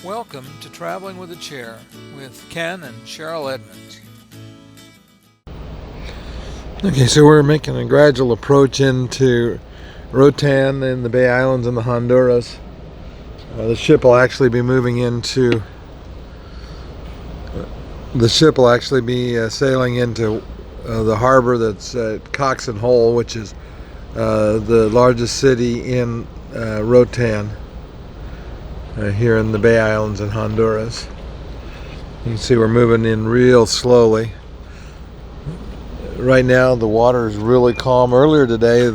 Welcome to Traveling with a Chair with Ken and Cheryl Edmonds. Okay, so we're making a gradual approach into Roatan in the Bay Islands in the Honduras. The ship will actually be moving into. The ship will actually be sailing into the harbor that's at Coxen Hole, which is the largest city in Roatan. Here in the Bay Islands in Honduras. You can see we're moving in real slowly. Right now the water is really calm. Earlier today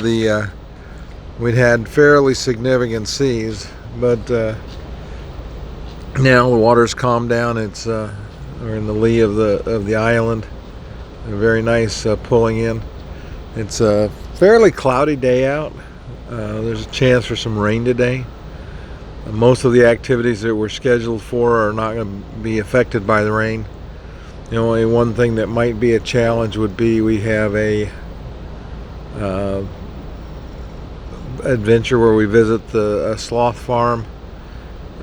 we'd had fairly significant seas, but now the water's calmed down. We're in the lee of the island. A very nice pulling in. It's a fairly cloudy day out. There's a chance for some rain today. Most of the activities that we're scheduled for are not going to be affected by the rain. The only one thing that might be a challenge would be we have a adventure where we visit a sloth farm,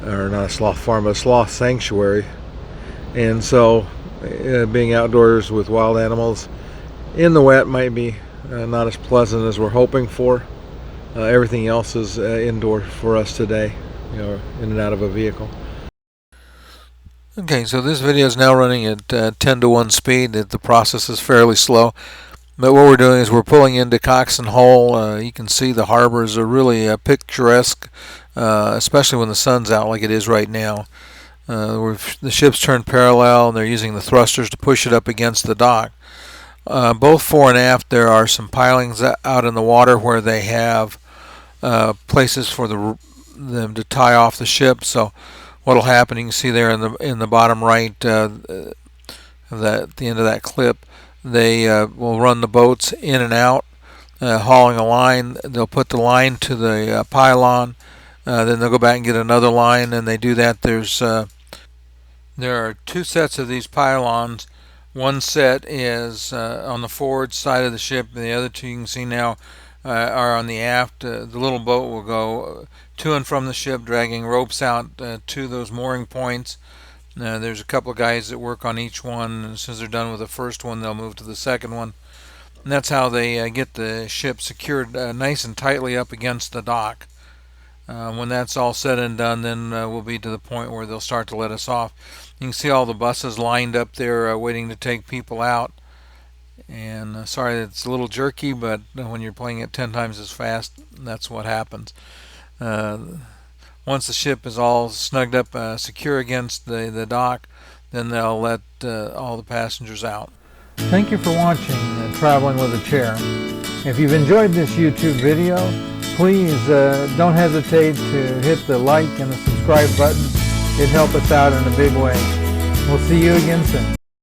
or not a sloth farm, but a sloth sanctuary. And so being outdoors with wild animals in the wet might be not as pleasant as we're hoping for. Everything else is indoor for us today. In and out of a vehicle. Okay, so this video is now running at 10 to 1 speed. The process is fairly slow. But what we're doing is we're pulling into Coxen Hole. You can see the harbors are really picturesque, especially when the sun's out like it is right now. The ship's turned parallel and they're using the thrusters to push it up against the dock. Both fore and aft there are some pilings out in the water where they have places for them to tie off the ship. So what'll happen, you can see there in the bottom right at the end of that clip, they will run the boats in and out, hauling a line. They'll put the line to the pylon, then they'll go back and get another line, and they do that. There are two sets of these pylons. One set is on the forward side of the ship, and the other two you can see now are on the aft. The little boat will go to and from the ship, dragging ropes out to those mooring points. There's a couple of guys that work on each one, and as soon as they're done with the first one, they'll move to the second one. And that's how they get the ship secured nice and tightly up against the dock. When that's all said and done, then we'll be to the point where they'll start to let us off. You can see all the buses lined up there waiting to take people out. And sorry that it's a little jerky, but when you're playing it 10 times as fast, that's what happens. Once the ship is all snugged up, secure against the dock, then they'll let all the passengers out. Thank you for watching Traveling with a Chair. If you've enjoyed this YouTube video, please don't hesitate to hit the like and the subscribe button. It'd help us out in a big way. We'll see you again soon.